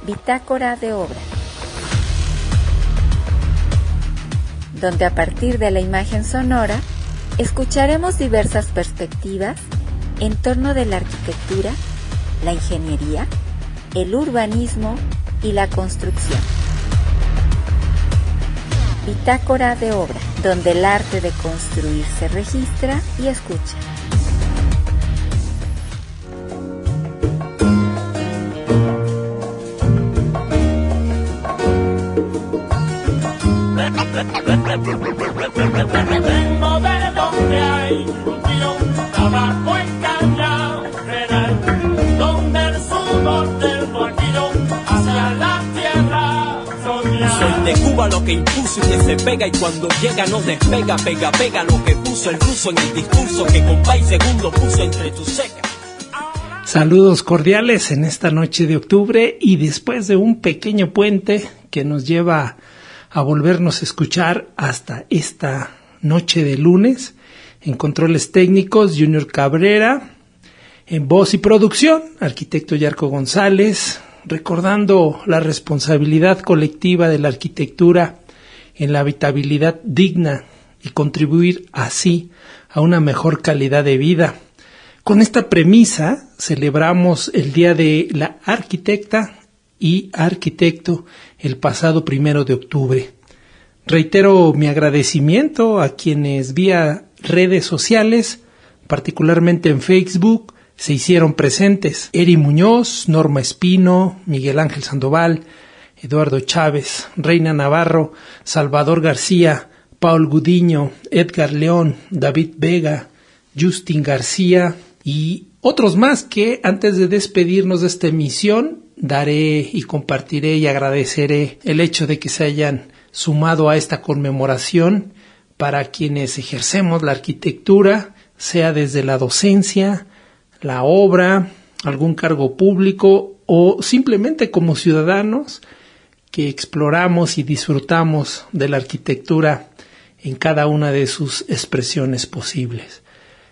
Bitácora de obra, donde a partir de la imagen sonora escucharemos diversas perspectivas en torno de la arquitectura, la ingeniería, el urbanismo y la construcción. Bitácora de obra, donde el arte de construir se registra y escucha. Vengo de donde hay frutillo, tabaco y caña, donde el sudor del guajillo hacia la tierra soñar. Soy de Cuba, lo que impuso y que se pega, y cuando llega no despega, pega lo que puso el ruso en el discurso que con país segundo puso entre tus secas. Saludos cordiales en esta noche de octubre y después de un pequeño puente que nos lleva a volvernos a escuchar hasta esta noche de lunes. En controles técnicos, Junior Cabrera. En voz y producción, arquitecto Yarko González. Recordando la responsabilidad colectiva de la arquitectura en la habitabilidad digna y contribuir así a una mejor calidad de vida. Con esta premisa celebramos el Día de la Arquitecta y Arquitecto el pasado 1 de octubre. Reitero mi agradecimiento a quienes vía redes sociales, particularmente en Facebook, se hicieron presentes. Eri Muñoz, Norma Espino, Miguel Ángel Sandoval, Eduardo Chávez, Reina Navarro, Salvador García, Paul Gudiño, Edgar León, David Vega, Justin García y otros más que antes de despedirnos de esta emisión daré y compartiré y agradeceré el hecho de que se hayan sumado a esta conmemoración para quienes ejercemos la arquitectura, sea desde la docencia, la obra, algún cargo público o simplemente como ciudadanos que exploramos y disfrutamos de la arquitectura en cada una de sus expresiones posibles.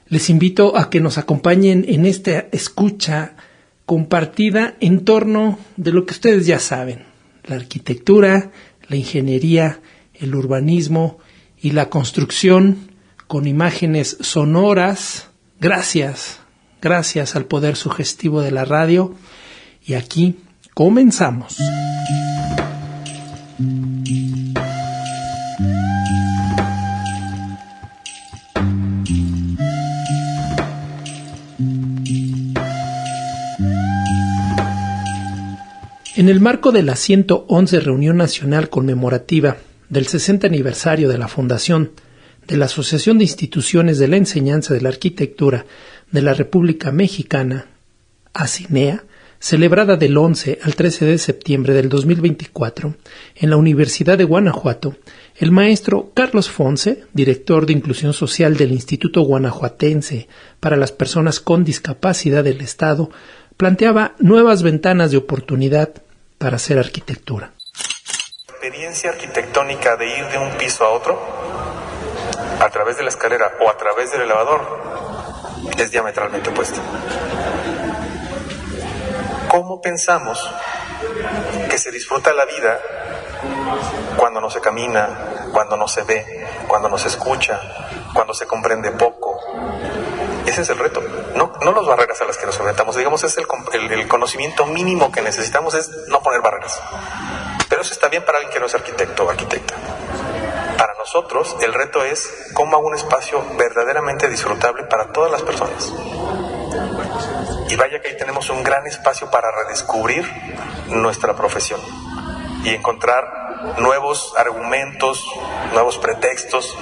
Les invito a que nos acompañen en esta escucha compartida en torno de lo que ustedes ya saben, la arquitectura, la ingeniería, el urbanismo y la construcción con imágenes sonoras. Gracias al poder sugestivo de la radio. Y aquí comenzamos. En el marco de la 111 Reunión Nacional Conmemorativa del 60 aniversario de la fundación de la Asociación de Instituciones de la Enseñanza de la Arquitectura de la República Mexicana, ASINEA, celebrada del 11 al 13 de septiembre del 2024 en la Universidad de Guanajuato, el maestro Carlos Fonse, director de Inclusión Social del Instituto Guanajuatense para las Personas con Discapacidad del Estado, planteaba nuevas ventanas de oportunidad para hacer arquitectura. La experiencia arquitectónica de ir de un piso a otro, a través de la escalera o a través del elevador, es diametralmente opuesta. ¿Cómo pensamos que se disfruta la vida cuando no se camina, cuando no se ve, cuando no se escucha, cuando se comprende poco? Ese es el reto, no las barreras a las que nos enfrentamos. Digamos, es el conocimiento mínimo que necesitamos es no poner barreras. Pero eso está bien para alguien que no es arquitecto o arquitecta. Para nosotros, el reto es cómo hago un espacio verdaderamente disfrutable para todas las personas. Y vaya que ahí tenemos un gran espacio para redescubrir nuestra profesión y encontrar nuevos argumentos, nuevos pretextos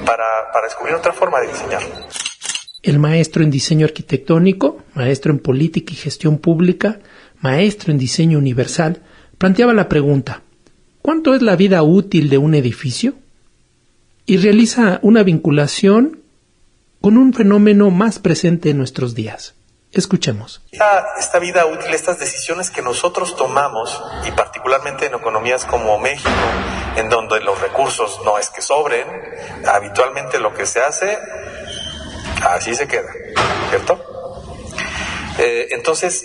para descubrir otra forma de diseñar. El maestro en diseño arquitectónico, maestro en política y gestión pública, maestro en diseño universal, planteaba la pregunta: ¿cuánto es la vida útil de un edificio? Y realiza una vinculación con un fenómeno más presente en nuestros días. Escuchemos. Esta vida útil, estas decisiones que nosotros tomamos, y particularmente en economías como México, en donde los recursos no es que sobren, habitualmente lo que se hace, así se queda, ¿cierto? Entonces,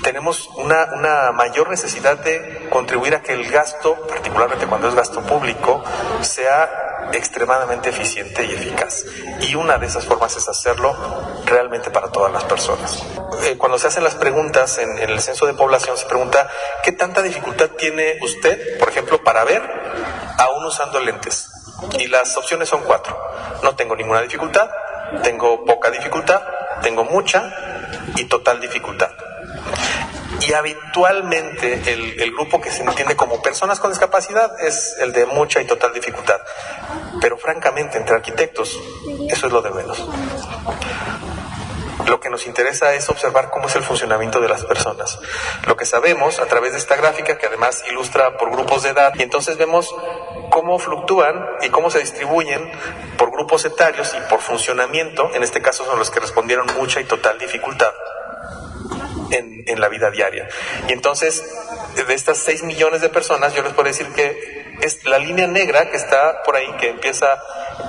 tenemos una mayor necesidad de contribuir a que el gasto, particularmente cuando es gasto público, sea extremadamente eficiente y eficaz. Y una de esas formas es hacerlo realmente para todas las personas. Cuando se hacen las preguntas en el censo de población, se pregunta ¿qué tanta dificultad tiene usted, por ejemplo, para ver aún usando lentes? Y las opciones son 4. No tengo ninguna dificultad, tengo poca dificultad, tengo mucha y total dificultad. Y habitualmente el grupo que se entiende como personas con discapacidad es el de mucha y total dificultad. Pero francamente, entre arquitectos, eso es lo de menos. Lo que nos interesa es observar cómo es el funcionamiento de las personas. Lo que sabemos a través de esta gráfica, que además ilustra por grupos de edad, y entonces vemos cómo fluctúan y cómo se distribuyen por grupos etarios y por funcionamiento. En este caso son los que respondieron mucha y total dificultad en la vida diaria. Y entonces, de estas 6 millones de personas, yo les puedo decir que es la línea negra que está por ahí, que empieza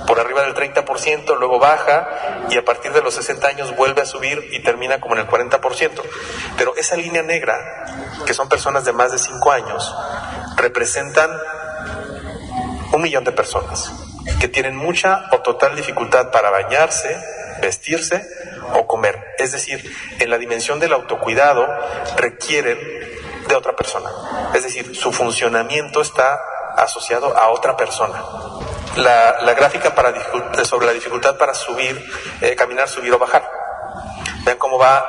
por arriba del 30%, luego baja y a partir de los 60 años vuelve a subir y termina como en el 40%. Pero esa línea negra, que son personas de más de 5 años, representan 1 millón de personas que tienen mucha o total dificultad para bañarse, vestirse o comer. Es decir, en la dimensión del autocuidado requieren de otra persona. Es decir, su funcionamiento está asociado a otra persona. La gráfica sobre la dificultad para subir, caminar, subir o bajar. Vean cómo va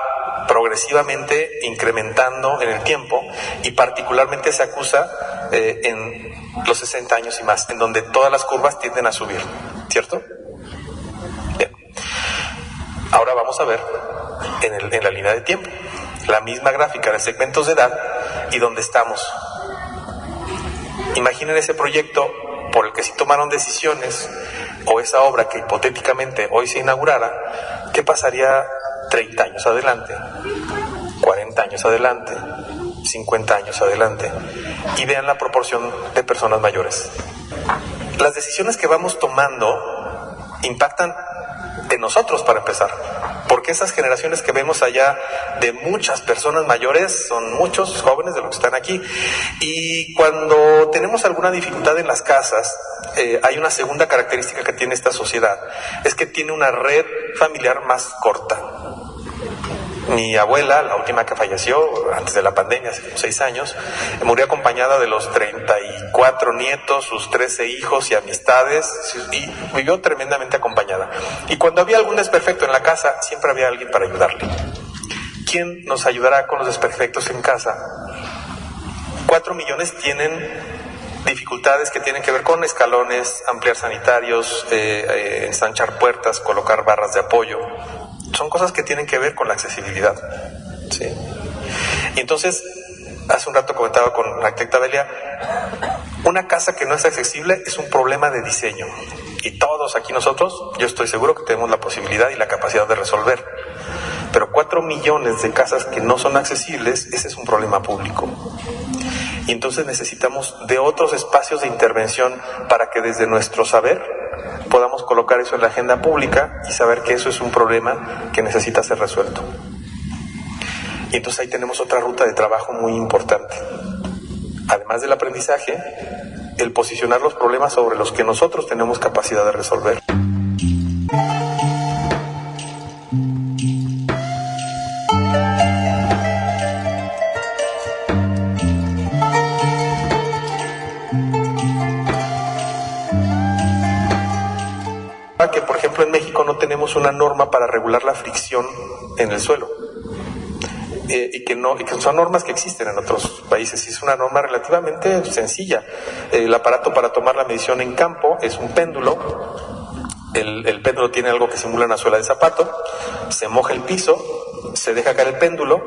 progresivamente incrementando en el tiempo y particularmente se acusa en los 60 años y más, en donde todas las curvas tienden a subir, ¿cierto? Bien. Ahora vamos a ver en la línea de tiempo la misma gráfica de segmentos de edad y dónde estamos. Imaginen ese proyecto por el que sí tomaron decisiones o esa obra que hipotéticamente hoy se inaugurara. ¿Qué pasaría 30 años adelante, 40 años adelante, 50 años adelante? Y vean la proporción de personas mayores. Las decisiones que vamos tomando impactan en nosotros para empezar, porque esas generaciones que vemos allá de muchas personas mayores son muchos jóvenes de los que están aquí, y cuando tenemos alguna dificultad en las casas, hay una segunda característica que tiene esta sociedad, es que tiene una red familiar más corta. Mi abuela, la última que falleció antes de la pandemia, hace 6 años, murió acompañada de los 34 nietos, sus 13 hijos y amistades, y vivió tremendamente acompañada. Y cuando había algún desperfecto en la casa, siempre había alguien para ayudarle. ¿Quién nos ayudará con los desperfectos en casa? 4 millones tienen dificultades que tienen que ver con escalones, ampliar sanitarios, ensanchar puertas, colocar barras de apoyo. Son cosas que tienen que ver con la accesibilidad, ¿sí? Y entonces, hace un rato comentaba con la arquitecta Belia, una casa que no es accesible es un problema de diseño. Y todos aquí nosotros, yo estoy seguro que tenemos la posibilidad y la capacidad de resolver. Pero 4 millones de casas que no son accesibles, ese es un problema público. Y entonces necesitamos de otros espacios de intervención para que desde nuestro saber podamos colocar eso en la agenda pública y saber que eso es un problema que necesita ser resuelto. Y entonces ahí tenemos otra ruta de trabajo muy importante. Además del aprendizaje, el posicionar los problemas sobre los que nosotros tenemos capacidad de resolver. Que por ejemplo en México no tenemos una norma para regular la fricción en el suelo, y que son normas que existen en otros países, y es una norma relativamente sencilla. El aparato para tomar la medición en campo es un péndulo. El péndulo tiene algo que simula una suela de zapato, se moja el piso, se deja caer el péndulo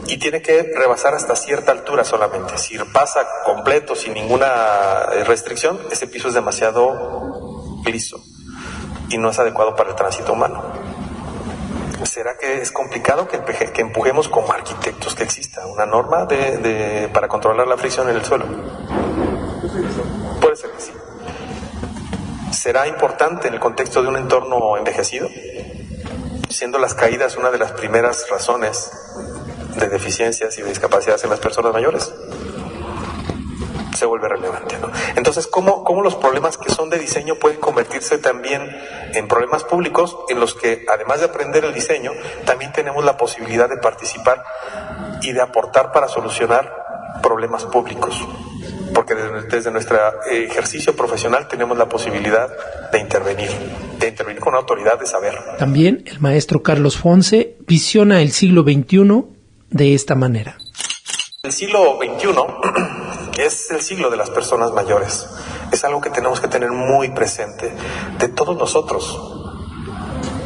y tiene que rebasar hasta cierta altura solamente. Si pasa completo sin ninguna restricción, ese piso es demasiado liso y no es adecuado para el tránsito humano. ¿Será que es complicado que empujemos como arquitectos que exista una norma para controlar la fricción en el suelo? Puede ser que sí. ¿Será importante en el contexto de un entorno envejecido? Siendo las caídas una de las primeras razones de deficiencias y de discapacidades en las personas mayores, se vuelve relevante, ¿no? Entonces, ¿cómo los problemas que son de diseño pueden convertirse también en problemas públicos en los que, además de aprender el diseño, también tenemos la posibilidad de participar y de aportar para solucionar problemas públicos? Porque desde nuestro ejercicio profesional tenemos la posibilidad de intervenir con autoridad de saber. También el maestro Carlos Fonse visiona el siglo XXI de esta manera. El siglo XXI es el siglo de las personas mayores. Es algo que tenemos que tener muy presente de todos nosotros.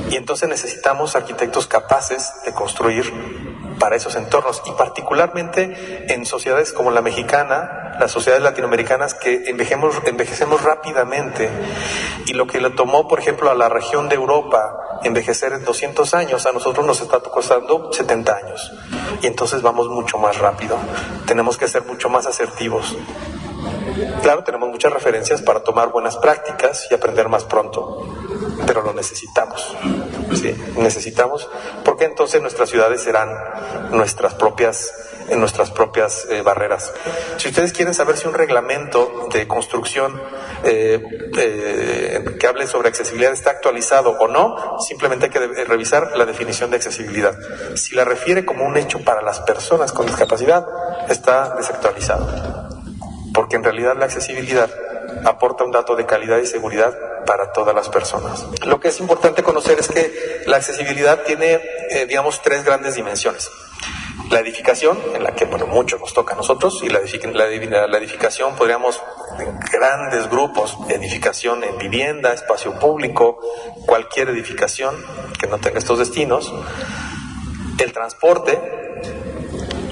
Y entonces necesitamos arquitectos capaces de construir para esos entornos, y particularmente en sociedades como la mexicana, las sociedades latinoamericanas, que envejecemos rápidamente, y lo que le tomó, por ejemplo, a la región de Europa envejecer en 200 años, a nosotros nos está costando 70 años, y entonces vamos mucho más rápido. Tenemos que ser mucho más asertivos. Claro, tenemos muchas referencias para tomar buenas prácticas y aprender más pronto, pero lo necesitamos, ¿sí? Necesitamos, porque entonces nuestras ciudades serán nuestras propias barreras. Si ustedes quieren saber si un reglamento de construcción que hable sobre accesibilidad está actualizado o no, simplemente hay que revisar la definición de accesibilidad. Si la refiere como un hecho para las personas con discapacidad, está desactualizado, porque en realidad la accesibilidad aporta un dato de calidad y seguridad para todas las personas. Lo que es importante conocer es que la accesibilidad tiene, tres grandes dimensiones. La edificación, en la que, mucho nos toca a nosotros, y la edificación podríamos, en grandes grupos, edificación en vivienda, espacio público, cualquier edificación que no tenga estos destinos, el transporte,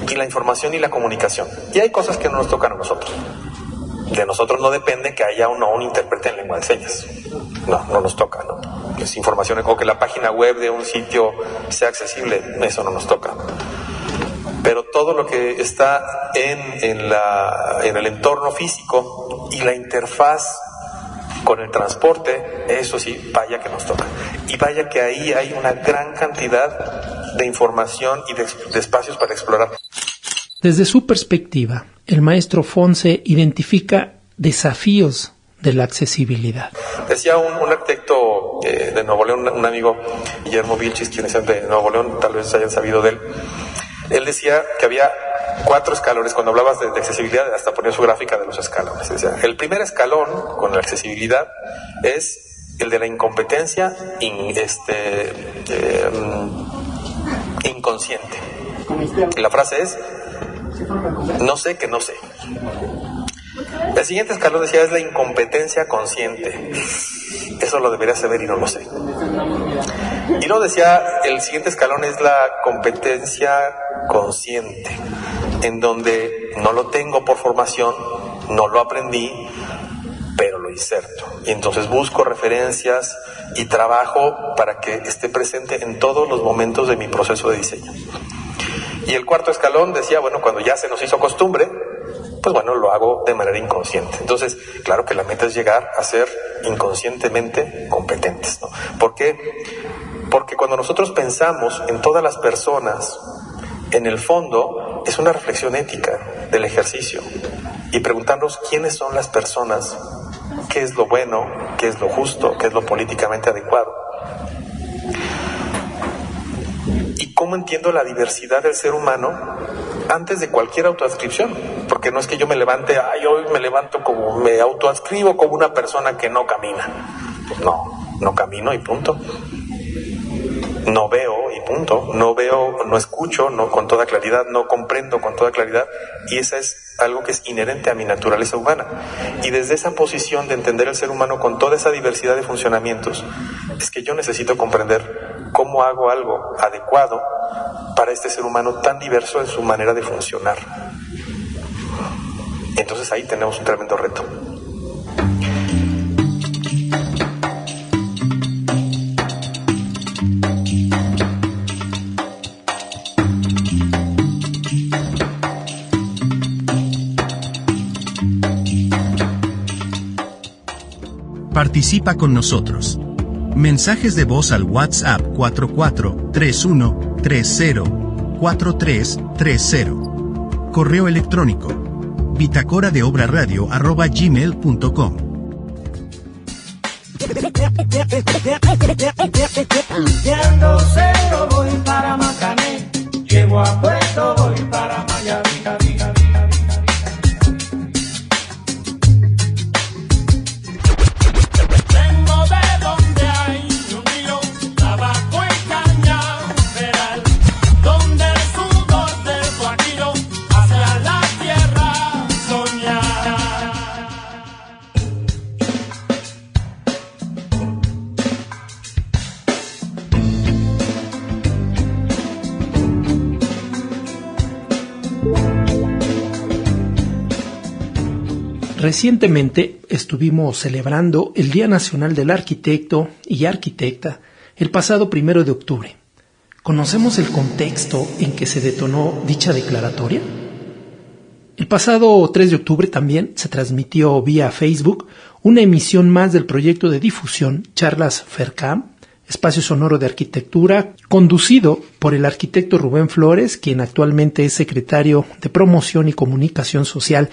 y la información y la comunicación. Y hay cosas que no nos tocan a nosotros. De nosotros no depende que haya o no un intérprete en lengua de señas. No nos toca, ¿no? Es información, o que la página web de un sitio sea accesible, eso no nos toca. Pero todo lo que está en el entorno físico y la interfaz con el transporte, eso sí, vaya que nos toca. Y vaya que ahí hay una gran cantidad de información y de espacios para explorar. Desde su perspectiva, el maestro Fonse identifica desafíos de la accesibilidad. Decía un arquitecto de Nuevo León, un amigo, Guillermo Vilchis, quien es de Nuevo León, tal vez hayan sabido de él. Él decía que había 4 escalones. Cuando hablabas de accesibilidad, hasta ponía su gráfica de los escalones. Decía, el primer escalón con la accesibilidad es el de la incompetencia inconsciente. La frase es: no sé que no sé. El siguiente escalón, decía, es la incompetencia consciente. Eso lo debería saber y no lo sé. Y luego decía, el siguiente escalón es la competencia consciente, en donde no lo tengo por formación, no lo aprendí, pero lo inserto. Y entonces busco referencias y trabajo para que esté presente en todos los momentos de mi proceso de diseño. Y el cuarto escalón decía, cuando ya se nos hizo costumbre, lo hago de manera inconsciente. Entonces, claro que la meta es llegar a ser inconscientemente competentes, ¿no? ¿Por qué? Porque cuando nosotros pensamos en todas las personas, en el fondo es una reflexión ética del ejercicio, y preguntarnos quiénes son las personas, qué es lo bueno, qué es lo justo, qué es lo políticamente adecuado. ¿Cómo entiendo la diversidad del ser humano antes de cualquier autoadscripción? Porque no es que yo me levante, hoy me levanto como, me autoadscribo como una persona que no camina. Pues no camino y punto. No veo y punto. No veo, no escucho con toda claridad, no comprendo con toda claridad. Y eso es algo que es inherente a mi naturaleza humana. Y desde esa posición de entender el ser humano con toda esa diversidad de funcionamientos, es que yo necesito comprender cómo hago algo adecuado para este ser humano tan diverso en su manera de funcionar. Entonces ahí tenemos un tremendo reto. Participa con nosotros. Mensajes de voz al WhatsApp 443130 4330. Correo electrónico bitácoradeobraradio@gmail.com. Siendo cero voy para Macané, llego a Puerto, voy para Miami. Vengo de donde hay un río, tabaco y caña federal, donde el sudor del guajiro hacia la tierra soñar. Recientemente estuvimos celebrando el Día Nacional del Arquitecto y Arquitecta el pasado 1 de octubre. ¿Conocemos el contexto en que se detonó dicha declaratoria? El pasado 3 de octubre también se transmitió vía Facebook una emisión más del proyecto de difusión Charlas FERCAM, espacio sonoro de arquitectura, conducido por el arquitecto Rubén Flores, quien actualmente es secretario de Promoción y Comunicación Social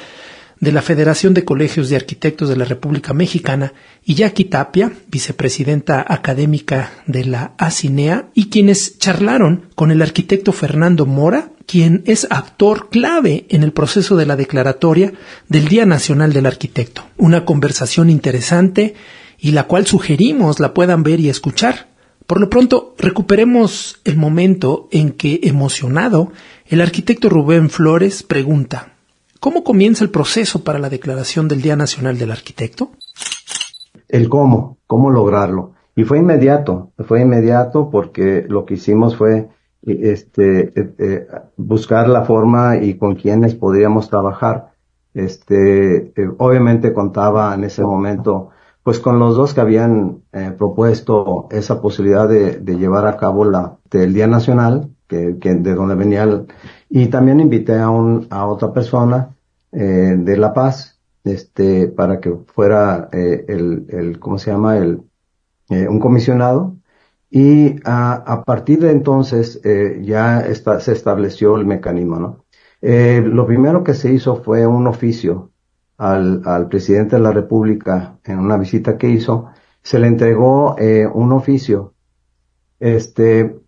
de la Federación de Colegios de Arquitectos de la República Mexicana, y Jackie Tapia, vicepresidenta académica de la ACINEA, y quienes charlaron con el arquitecto Fernando Mora, quien es actor clave en el proceso de la declaratoria del Día Nacional del Arquitecto. Una conversación interesante y la cual sugerimos la puedan ver y escuchar. Por lo pronto, recuperemos el momento en que, emocionado, el arquitecto Rubén Flores pregunta: ¿cómo comienza el proceso para la declaración del Día Nacional del Arquitecto? El cómo lograrlo. Y fue inmediato porque lo que hicimos fue buscar la forma y con quienes podríamos trabajar. Obviamente contaba en ese momento pues con los dos que habían propuesto esa posibilidad de llevar a cabo el Día Nacional, que de donde venía y también invité a otra persona de La Paz, para que fuera un comisionado, y a partir de entonces se estableció el mecanismo, ¿no? Lo primero que se hizo fue un oficio al presidente de la República. En una visita que hizo, se le entregó un oficio,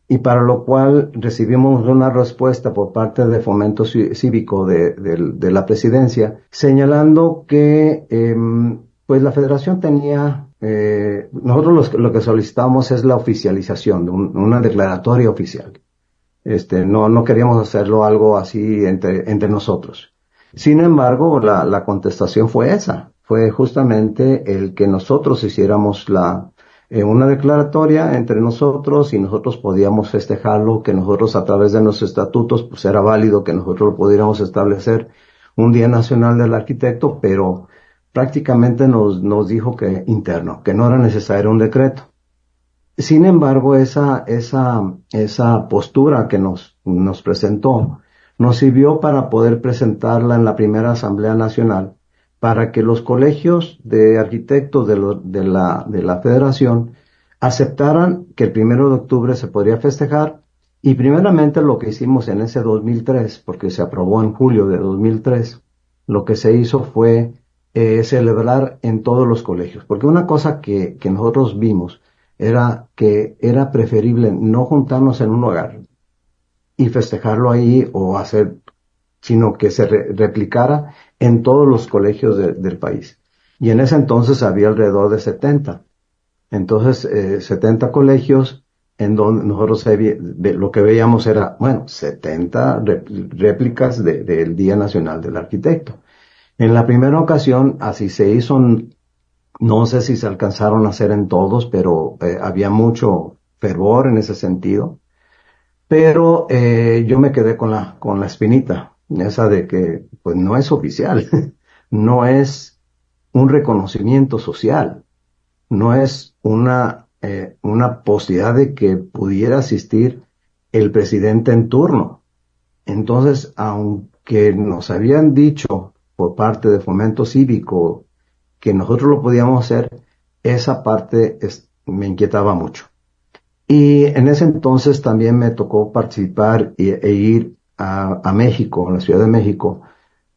y para lo cual recibimos una respuesta por parte de Fomento Cívico de la Presidencia, señalando que pues la Federación tenía, nosotros lo que solicitamos es la oficialización de una declaratoria oficial. No queríamos hacerlo algo así entre nosotros. Sin embargo, la contestación fue esa, fue justamente el que nosotros hiciéramos una declaratoria entre nosotros, y nosotros podíamos festejarlo, que nosotros a través de nuestros estatutos pues era válido que nosotros pudiéramos establecer un Día Nacional del Arquitecto, pero prácticamente nos dijo que interno, que no era necesario un decreto. Sin embargo, esa postura que nos presentó nos sirvió para poder presentarla en la primera Asamblea Nacional, para que los colegios de arquitectos de la Federación aceptaran que el 1 de octubre se podría festejar. Y primeramente lo que hicimos en ese 2003, porque se aprobó en julio de 2003, lo que se hizo fue celebrar en todos los colegios. Porque una cosa que nosotros vimos era que era preferible no juntarnos en un lugar y festejarlo ahí sino que se replicara en todos los colegios del país. Y en ese entonces había alrededor de 70. Entonces, 70 colegios en donde nosotros lo que veíamos era, 70 réplicas del Día Nacional del Arquitecto. En la primera ocasión, así se hizo, no sé si se alcanzaron a hacer en todos, pero había mucho fervor en ese sentido. Pero yo me quedé con la espinita, esa de que pues no es oficial, no es un reconocimiento social, no es una posibilidad de que pudiera asistir el presidente en turno. Entonces, aunque nos habían dicho por parte de Fomento Cívico que nosotros lo podíamos hacer, esa parte me inquietaba mucho. Y en ese entonces también me tocó participar e ir a México, a la Ciudad de México.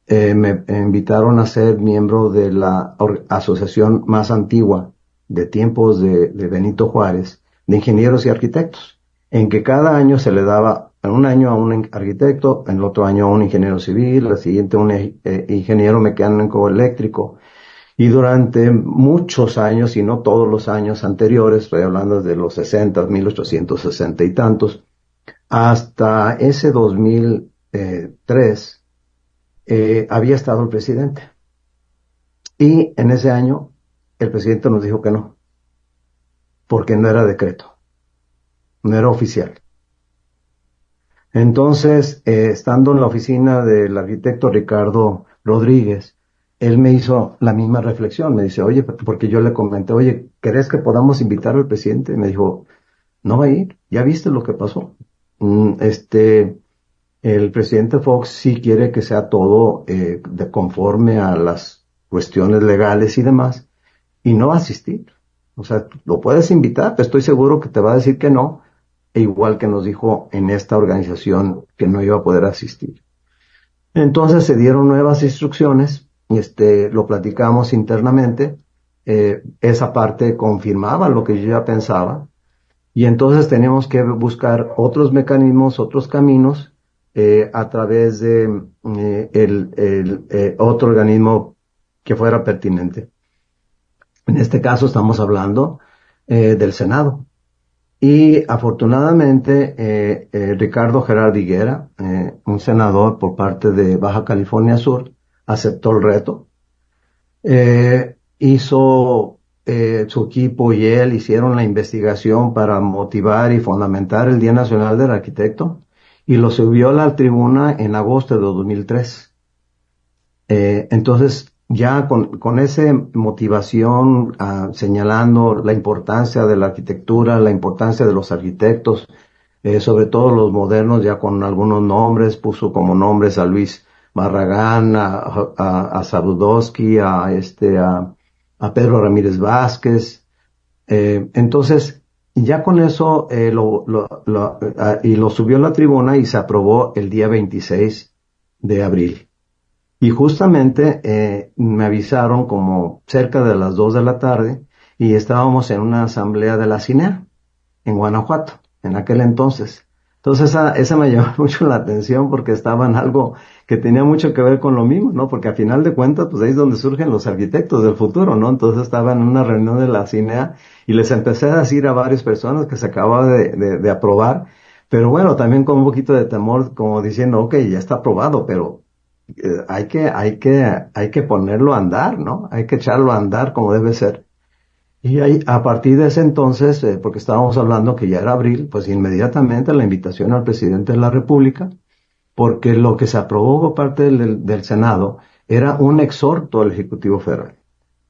Me invitaron a ser miembro de la asociación más antigua de tiempos de Benito Juárez, de ingenieros y arquitectos, en que cada año se le daba, en un año a un arquitecto, en el otro año a un ingeniero civil, el siguiente a un ingeniero mecánico eléctrico. Y durante muchos años, y no todos los años anteriores, estoy hablando de los 60, 1860 y tantos, hasta ese 2003, había estado el presidente. Y en ese año, el presidente nos dijo que no, porque no era decreto, no era oficial. Entonces, estando en la oficina del arquitecto Ricardo Rodríguez, él me hizo la misma reflexión. Me dice, oye, porque yo le comenté, oye, ¿crees que podamos invitar al presidente? Y me dijo, no va a ir, ya viste lo que pasó. El presidente Fox sí quiere que sea todo de conforme a las cuestiones legales y demás, y no va a asistir. O sea, lo puedes invitar, pero estoy seguro que te va a decir que no, e igual que nos dijo en esta organización que no iba a poder asistir. Entonces se dieron nuevas instrucciones, lo platicamos internamente, esa parte confirmaba lo que yo ya pensaba, y entonces teníamos que buscar otros mecanismos, otros caminos, a través de otro organismo que fuera pertinente. En este caso estamos hablando del Senado. Y afortunadamente Ricardo Gerard Higuera, un senador por parte de Baja California Sur, aceptó el reto. Su equipo y él hicieron la investigación para motivar y fundamentar el Día Nacional del Arquitecto, y lo subió a la tribuna en agosto de 2003. Entonces, ya con esa motivación, señalando la importancia de la arquitectura, la importancia de los arquitectos, sobre todo los modernos, ya con algunos nombres, puso como nombres a Luis Barragán, a Sarudowski, a Pedro Ramírez Vázquez. Entonces, ya con eso, y lo subió a la tribuna y se aprobó el día 26 de abril. Y justamente me avisaron como cerca de las 2 de la tarde, y estábamos en una asamblea de la CINEA en Guanajuato, en aquel entonces. Entonces esa me llamó mucho la atención, porque estaba en algo que tenía mucho que ver con lo mismo, ¿no? Porque a final de cuentas, pues ahí es donde surgen los arquitectos del futuro, ¿no? Entonces estaba en una reunión de la CINEA y les empecé a decir a varias personas que se acababa de aprobar, pero bueno, también con un poquito de temor, como diciendo, ok, ya está aprobado, pero hay que ponerlo a andar, ¿no? Hay que echarlo a andar como debe ser. Y ahí, a partir de ese entonces, porque estábamos hablando que ya era abril, pues inmediatamente la invitación al presidente de la República, porque lo que se aprobó por parte del Senado era un exhorto al Ejecutivo Federal.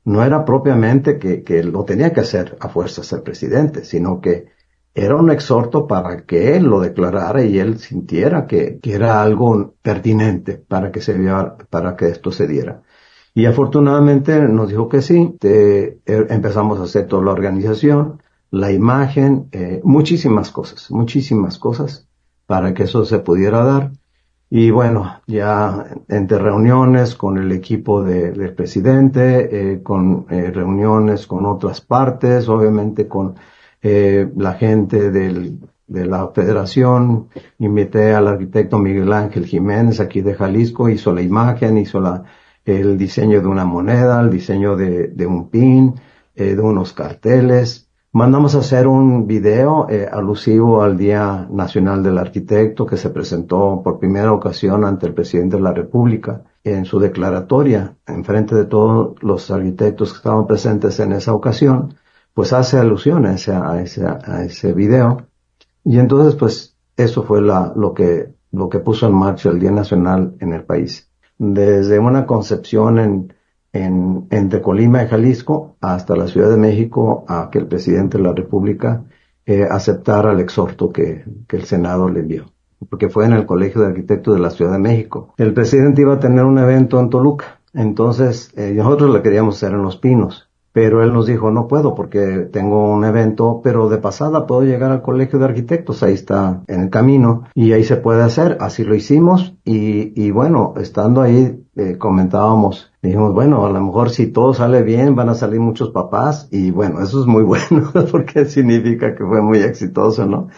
No era propiamente que lo tenía que hacer a fuerzas el presidente, sino que era un exhorto para que él lo declarara y él sintiera que era algo pertinente para que esto se diera. Y afortunadamente nos dijo que sí. Empezamos a hacer toda la organización, la imagen, muchísimas cosas para que eso se pudiera dar. Y bueno, ya entre reuniones con el equipo del presidente, con reuniones con otras partes, obviamente con la gente de la federación, invité al arquitecto Miguel Ángel Jiménez aquí de Jalisco, hizo la imagen, hizo el diseño de una moneda, el diseño de un pin, de unos carteles. Mandamos a hacer un video alusivo al Día Nacional del Arquitecto, que se presentó por primera ocasión ante el presidente de la República en su declaratoria, en frente de todos los arquitectos que estaban presentes en esa ocasión. Pues hace alusión a ese video. Y entonces, pues, eso fue lo que puso en marcha el Día Nacional en el país. Desde una concepción entre Colima y Jalisco hasta la Ciudad de México, a que el presidente de la República aceptara el exhorto que el Senado le envió. Porque fue en el Colegio de Arquitectos de la Ciudad de México. El presidente iba a tener un evento en Toluca. Entonces, nosotros lo queríamos hacer en Los Pinos. pero él nos dijo, no puedo porque tengo un evento, pero de pasada puedo llegar al Colegio de Arquitectos, ahí está en el camino, y ahí se puede hacer. Así lo hicimos, y bueno, estando ahí, comentábamos, dijimos, bueno, a lo mejor si todo sale bien, van a salir muchos papás, y bueno, eso es muy bueno, porque significa que fue muy exitoso, ¿no?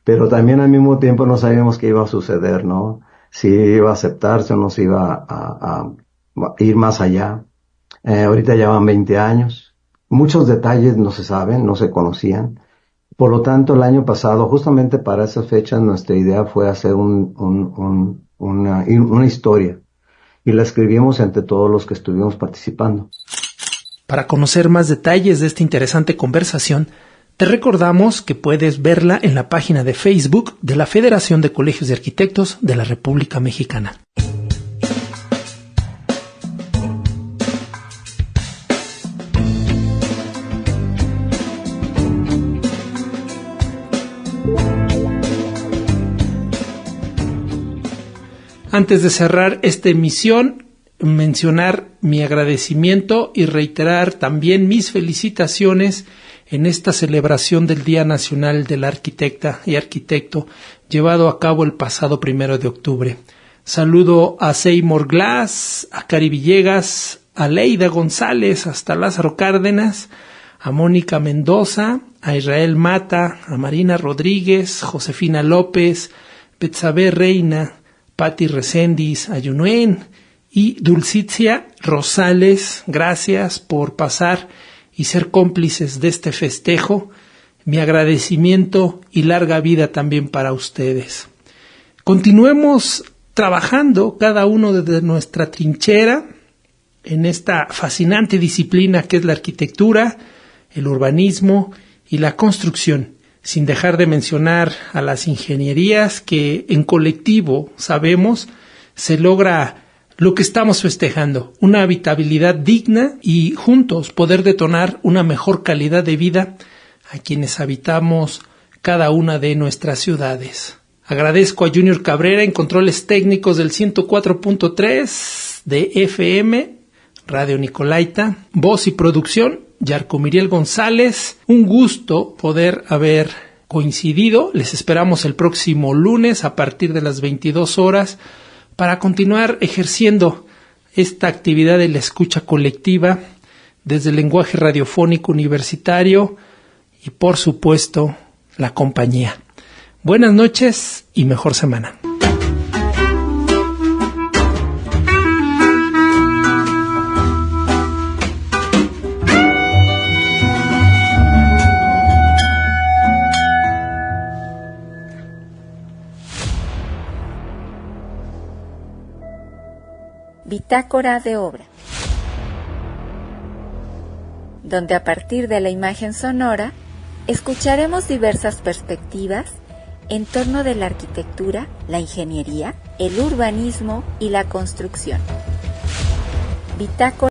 Pero también al mismo tiempo no sabíamos qué iba a suceder, ¿no? Si iba a aceptarse o no se iba a ir más allá. Ahorita llevan 20 años. Muchos detalles no se saben, no se conocían. Por lo tanto, el año pasado, justamente para esas fechas, nuestra idea fue hacer una historia. Y la escribimos entre todos los que estuvimos participando. Para conocer más detalles de esta interesante conversación, te recordamos que puedes verla en la página de Facebook de la Federación de Colegios de Arquitectos de la República Mexicana. Antes de cerrar esta emisión, mencionar mi agradecimiento y reiterar también mis felicitaciones en esta celebración del Día Nacional de la Arquitecta y Arquitecto llevado a cabo el pasado 1 de octubre. Saludo a Seymour Glass, a Cari Villegas, a Leida González, hasta Lázaro Cárdenas, a Mónica Mendoza, a Israel Mata, a Marina Rodríguez, Josefina López, Betsabe Reina, Patti Recendis, Ayunuen y Dulcitia Rosales. Gracias por pasar y ser cómplices de este festejo. Mi agradecimiento y larga vida también para ustedes. Continuemos trabajando cada uno desde nuestra trinchera en esta fascinante disciplina que es la arquitectura, el urbanismo y la construcción, sin dejar de mencionar a las ingenierías que en colectivo sabemos se logra lo que estamos festejando, una habitabilidad digna y juntos poder detonar una mejor calidad de vida a quienes habitamos cada una de nuestras ciudades. Agradezco a Junior Cabrera en controles técnicos del 104.3 de FM, Radio Nicolaita, voz y producción, Yarko Miriel González. Un gusto poder haber coincidido. Les esperamos el próximo lunes a partir de las 22 horas para continuar ejerciendo esta actividad de la escucha colectiva desde el lenguaje radiofónico universitario y, por supuesto, la compañía. Buenas noches y mejor semana. Bitácora de obra, donde a partir de la imagen sonora escucharemos diversas perspectivas en torno de la arquitectura, la ingeniería, el urbanismo y la construcción. Bitácora